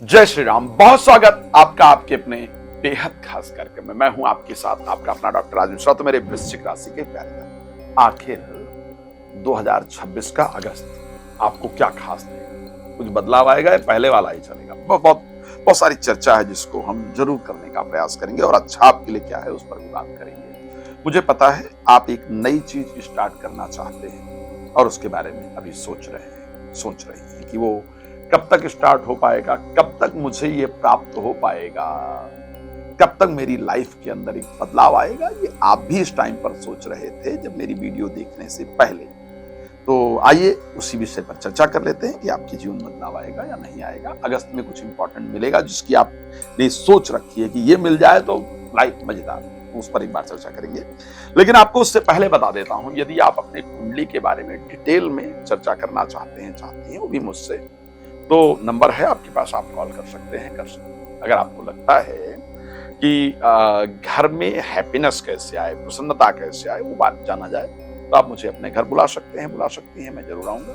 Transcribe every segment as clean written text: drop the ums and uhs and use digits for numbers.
जय श्री राम। बहुत स्वागत आपका आपके अपने बेहद खास कार्यक्रम में। मैं हूं आपके साथ आपका अपना डॉक्टर राज मिश्रा। तो मेरे वृश्चिक राशि के प्यारे, आखिर 2026 का अगस्त आपको क्या खास देगा? कुछ बदलाव आएगा या पहले वाला ही चलेगा? बहुत सारी चर्चा है जिसको हम जरूर करने का प्रयास करेंगे और अच्छा आपके लिए क्या है उस पर भी बात करेंगे। मुझे पता है आप एक नई चीज स्टार्ट करना चाहते हैं और उसके बारे में अभी सोच रहे हैं कि वो कब तक स्टार्ट हो पाएगा, कब तक मुझे ये प्राप्त हो पाएगा, कब तक मेरी लाइफ के अंदर एक बदलाव आएगा। ये आप भी इस टाइम पर सोच रहे थे जब मेरी वीडियो देखने से पहले। तो आइए उसी विषय पर चर्चा कर लेते हैं कि आपके जीवन में बदलाव आएगा या नहीं आएगा। अगस्त में कुछ इंपॉर्टेंट मिलेगा जिसकी आपने सोच रखी है कि ये मिल जाए तो लाइफ मजेदार, उस पर एक बार चर्चा करेंगे। लेकिन आपको उससे पहले बता देता हूं, यदि आप अपने कुंडली के बारे में डिटेल में चर्चा करना चाहते हैं वो भी मुझसे, तो नंबर है आपके पास, आप कॉल कर सकते हैं। अगर आपको लगता है कि घर में हैप्पीनेस कैसे आए, प्रसन्नता कैसे आए, वो बात जाना जाए, तो आप मुझे अपने घर बुला सकते हैं, बुला सकती हैं, मैं जरूर आऊंगा।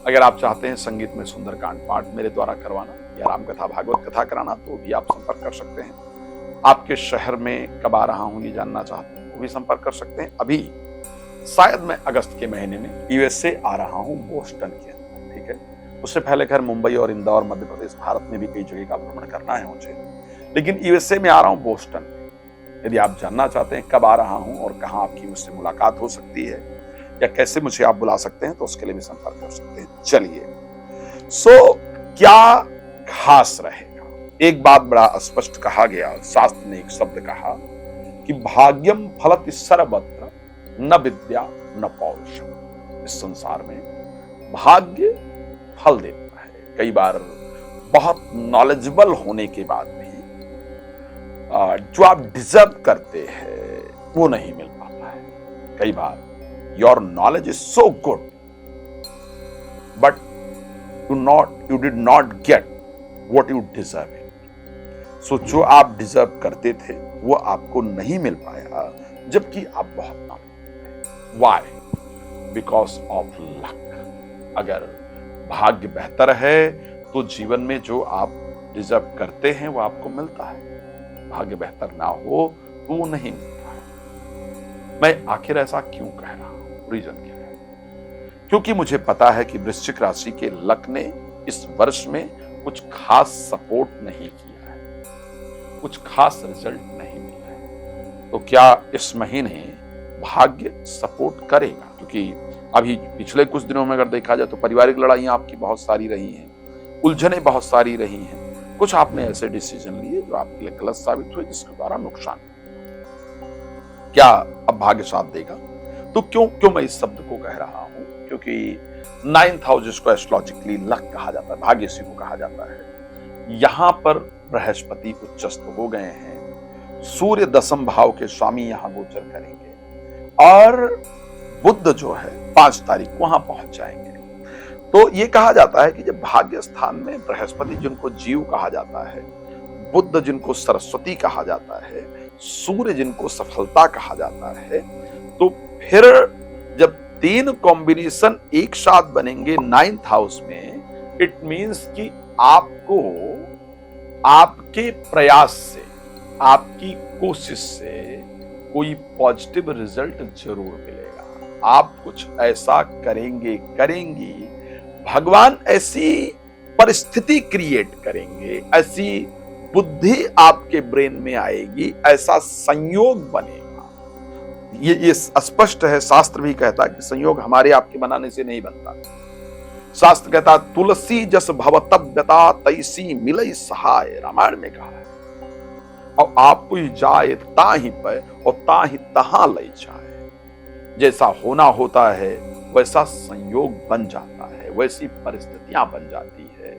अगर आप चाहते हैं संगीत में सुंदरकांड पाठ मेरे द्वारा करवाना या राम कथा भागवत कथा कराना, तो भी आप संपर्क कर सकते हैं। आपके शहर में कब आ रहा हूं ये जानना चाहते हैं, वो भी संपर्क कर सकते हैं। अभी शायद मैं अगस्त के महीने में यूएसए आ रहा हूं, बोस्टन के अंदर, ठीक है। उससे पहले खैर मुंबई और इंदौर, मध्य प्रदेश, भारत में भी कई जगह का भ्रमण करना है मुझे, लेकिन यूएसए में आ रहा हूं, बोस्टन। यदि आप जानना चाहते हैं कब आ रहा हूं और कहां आपकी मुझसे मुलाकात हो सकती है या कैसे मुझे आप बुला सकते हैं, तो उसके लिए भी संपर्क कर सकते हैं। चलिए, क्या खास रहेगा? एक बात बड़ा स्पष्ट कहा गया, शास्त्र ने एक शब्द कहा कि भाग्यम फलति सर्वत्र न विद्या न पौरुषम। इस संसार में भाग्य फल देता है। कई बार बहुत नॉलेजेबल होने के बाद भी जो आप डिजर्व करते हैं वो नहीं मिल पाता है। कई बार your knowledge is so good but you did not get what you deserve it. So जो आप डिजर्व करते थे वो आपको नहीं मिल पाया, जबकि आप बहुत knowledgeable. Why? Because of luck. अगर भाग्य बेहतर है तो जीवन में जो आप डिजर्व करते हैं वो आपको मिलता है। भाग्य बेहतर ना हो तो वो नहीं मिलता है। मैं आखिर ऐसा क्यों कह रहा हूं? रीजन क्या है? क्योंकि मुझे पता है कि वृश्चिक राशि के लक ने इस वर्ष में कुछ खास सपोर्ट नहीं किया है, कुछ खास रिजल्ट नहीं मिला है। तो क्या इस महीने भाग्य सपोर्ट करेगा? क्योंकि अभी पिछले कुछ दिनों में अगर देखा जाए तो पारिवारिक लड़ाइयां आपकी बहुत सारी रही हैं, उलझनें बहुत सारी रही हैं। कुछ आपने ऐसे डिसीजन लिए जो आपके लिए गलत साबित हुए, जिसके द्वारा नुकसान। क्या अब भाग्य साथ देगा? तो क्यों मैं इस शब्द को कह रहा हूं? क्योंकि 9th हाउस, जिसको एस्ट्रोलॉजिकली लक कहा जाता है, भाग्य इसी को कहा जाता है, यहां पर बृहस्पति उच्चस्थ हो गए हैं। सूर्य 10th भाव के स्वामी यहां गोचर करेंगे और बुध जो है 5 तारीख वहां पहुंच जाएंगे। तो ये कहा जाता है कि जब भाग्य स्थान में बृहस्पति, जिनको जीव कहा जाता है, बुध जिनको सरस्वती कहा जाता है, सूर्य जिनको सफलता कहा जाता है, तो फिर जब 3 कॉम्बिनेशन एक साथ बनेंगे 9th हाउस में, इट मींस कि आपको आपके प्रयास से, आपकी कोशिश से कोई पॉजिटिव रिजल्ट जरूर मिलेगा। आप कुछ ऐसा करेंगी, भगवान ऐसी परिस्थिति क्रिएट करेंगे, ऐसी बुद्धि आपके ब्रेन में आएगी, ऐसा संयोग बनेगा। ये स्पष्ट है। शास्त्र भी कहता है कि संयोग हमारे आपके बनाने से नहीं बनता। शास्त्र कहता है तुलसी जस भवतव्यता तैसी मिलई सहाय, रामायण में कहा है। और आप कोई जाए ताहि पे और ताहि तहां लई जाए। जैसा होना होता है वैसा संयोग बन जाता है, वैसी परिस्थितियां बन जाती है,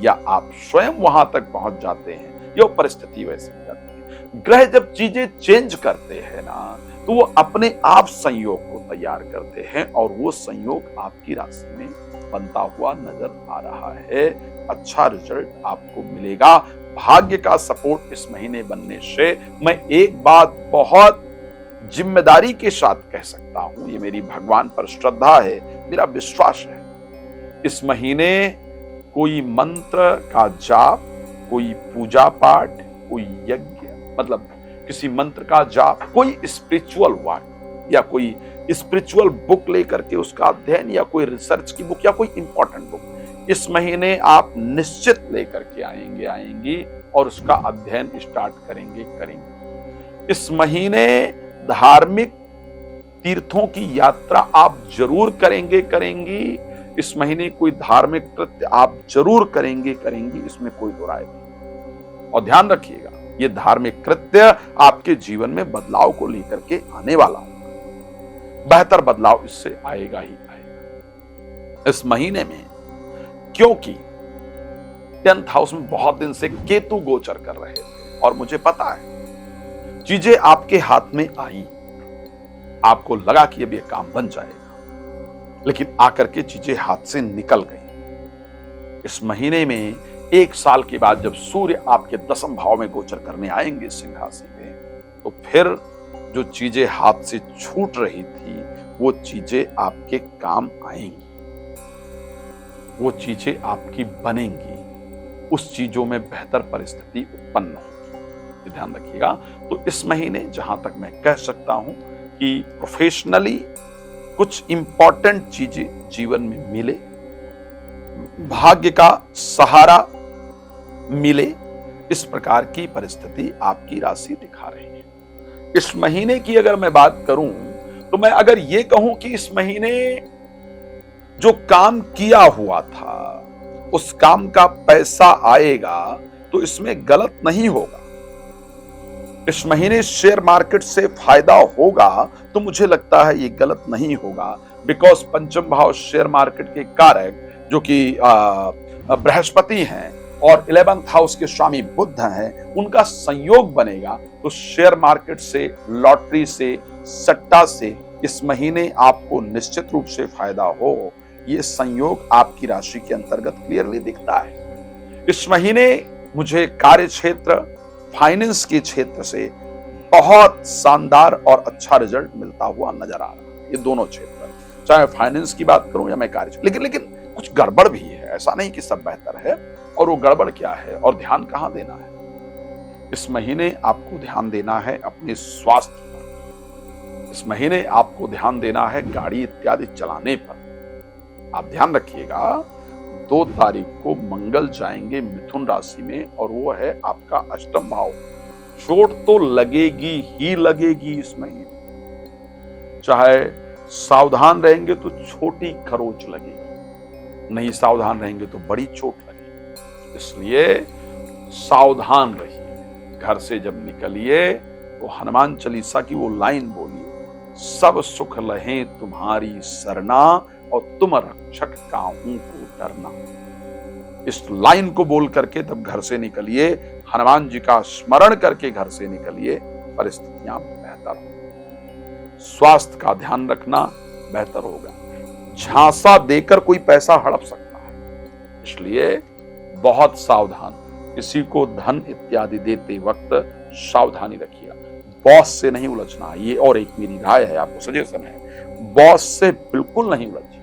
या आप स्वयं वहां तक पहुंच जाते हैं या परिस्थिति वैसी हो जाती है। ग्रह जब चीजें चेंज करते हैं ना, तो वो अपने आप संयोग को तैयार करते हैं और वो संयोग आपकी राशि में बनता हुआ नजर आ रहा है। अच्छा रिजल्ट आपको मिलेगा। भाग्य का सपोर्ट इस महीने बनने से मैं एक बात बहुत जिम्मेदारी के साथ कह सकता हूं, ये मेरी भगवान पर श्रद्धा है, मेरा विश्वास है। इस महीने कोई मंत्र का जाप कोई पूजा पाठ, कोई यज्ञ, मतलब किसी मंत्र का जाप, कोई स्पिरिचुअल वर्क या कोई स्पिरिचुअल बुक लेकर के उसका अध्ययन, या कोई रिसर्च की बुक या कोई इंपॉर्टेंट बुक इस महीने आप निश्चित लेकर के आएंगी और उसका अध्ययन स्टार्ट करेंगे। इस महीने धार्मिक तीर्थों की यात्रा आप जरूर करेंगी। इस महीने कोई धार्मिक कृत्य आप जरूर करेंगी, इसमें कोई दो राय नहीं। और ध्यान रखिएगा, ये धार्मिक कृत्य आपके जीवन में बदलाव को लेकर के आने वाला होगा। बेहतर बदलाव इससे आएगा ही आएगा। इस महीने में क्योंकि 10th हाउस में बहुत दिन से केतु गोचर कर रहे थे और मुझे पता है चीजें आपके हाथ में आई, आपको लगा कि अब ये काम बन जाएगा, लेकिन आकर के चीजें हाथ से निकल गई। इस महीने में 1 साल के बाद जब सूर्य आपके 10वें भाव में गोचर करने आएंगे सिंह राशि में, तो फिर जो चीजें हाथ से छूट रही थी वो चीजें आपके काम आएंगी, वो चीजें आपकी बनेंगी, उस चीजों में बेहतर परिस्थिति उत्पन्न होगी। ध्यान रखिएगा। तो इस महीने जहां तक मैं कह सकता हूं कि प्रोफेशनली कुछ इंपॉर्टेंट चीजें जीवन में मिले, भाग्य का सहारा मिले, इस प्रकार की परिस्थिति आपकी राशि दिखा रही है। इस महीने की अगर मैं बात करूं तो मैं अगर ये कहूं कि इस महीने जो काम किया हुआ था उस काम का पैसा आएगा तो इसमें गलत नहीं होगा। इस महीने शेयर मार्केट से फायदा होगा तो मुझे लगता है ये गलत नहीं होगा, बिकॉज पंचम भाव शेयर मार्केट के कारक जो कि बृहस्पति हैं और 11th हाउस के स्वामी बुध हैं, उनका संयोग बनेगा। तो शेयर मार्केट से, लॉटरी से, सट्टा से इस महीने आपको निश्चित रूप से फायदा हो, ये संयोग आपकी राशि के अंतर्गत क्लियरली दिखता है। इस महीने मुझे कार्य क्षेत्र, फाइनेंस के क्षेत्र से बहुत शानदार और अच्छा रिजल्ट मिलता हुआ नजर आ रहा है। ये दोनों क्षेत्र, चाहे फाइनेंस की बात करूं या मैं कार्य, लेकिन कुछ गड़बड़ भी है। ऐसा नहीं कि सब बेहतर है। और वो गड़बड़ क्या है और ध्यान कहां देना है? इस महीने आपको ध्यान देना है अपने स्वास्थ्य पर। इस महीने आपको ध्यान देना है गाड़ी इत्यादि चलाने पर। आप ध्यान रखिएगा, 2 तारीख को मंगल जाएंगे मिथुन राशि में और वो है आपका 8वां भाव। चोट तो लगेगी ही लगेगी इस महीने, चाहे सावधान रहेंगे तो छोटी खरोच लगेगी, नहीं सावधान रहेंगे तो बड़ी चोट लगेगी। इसलिए सावधान रहिए। घर से जब निकलिए तो हनुमान चालीसा की वो लाइन बोलिए, सब सुख लहे तुम्हारी सरना और तुम रक्षक काहू को डरना। इस लाइन को बोल करके तब घर से निकलिए, हनुमान जी का स्मरण करके घर से निकलिए, परिस्थितियां बेहतर होंगी। स्वास्थ्य का ध्यान रखना बेहतर होगा। झांसा देकर कोई पैसा हड़प सकता है, इसलिए बहुत सावधान। किसी को धन इत्यादि देते वक्त सावधानी रखिएगा। बॉस से नहीं उलझना, ये और एक मेरी राय है, आपको सजेशन है। बॉस से बिल्कुल नहीं उलझिए।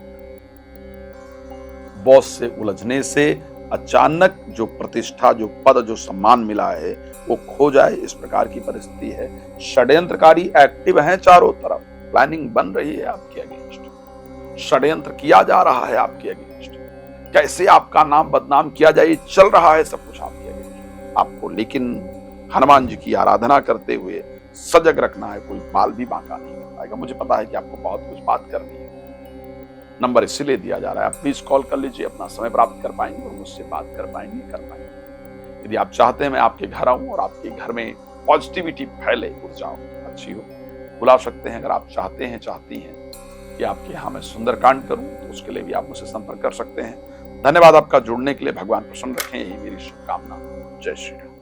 बॉस से उलझने से अचानक जो प्रतिष्ठा, जो पद, जो सम्मान मिला है वो खो जाए, इस प्रकार की परिस्थिति है। षड्यंत्रकारी एक्टिव हैं चारों तरफ, प्लानिंग बन रही है आपके अगेंस्ट, षड्यंत्र किया जा रहा है आपके अगेंस्ट, कैसे आपका नाम बदनाम किया जाए चल रहा है सब कुछ आपके अगेंस्ट। आपको लेकिन हनुमान जी की आराधना करते हुए सजग रखना है, कोई बाल भी बांका नहीं कर पाएगा। मुझे पता है कि आपको बहुत कुछ बात करनी है। नंबर इसीलिए दिया जा रहा है, आप प्लीज कॉल कर लीजिए, अपना समय प्राप्त कर पाएंगे और मुझसे बात कर पाएंगे। यदि आप चाहते हैं मैं आपके घर आऊं और आपके घर में पॉजिटिविटी फैले, ऊर्जा अच्छी हो, बुला सकते हैं। अगर आप चाहती हैं कि आपके यहाँ मैं सुंदरकांड करूं तो उसके लिए भी आप मुझसे संपर्क कर सकते हैं। धन्यवाद आपका जुड़ने के लिए। भगवान प्रसन्न रखें, यही मेरी शुभकामना। जय श्री राम।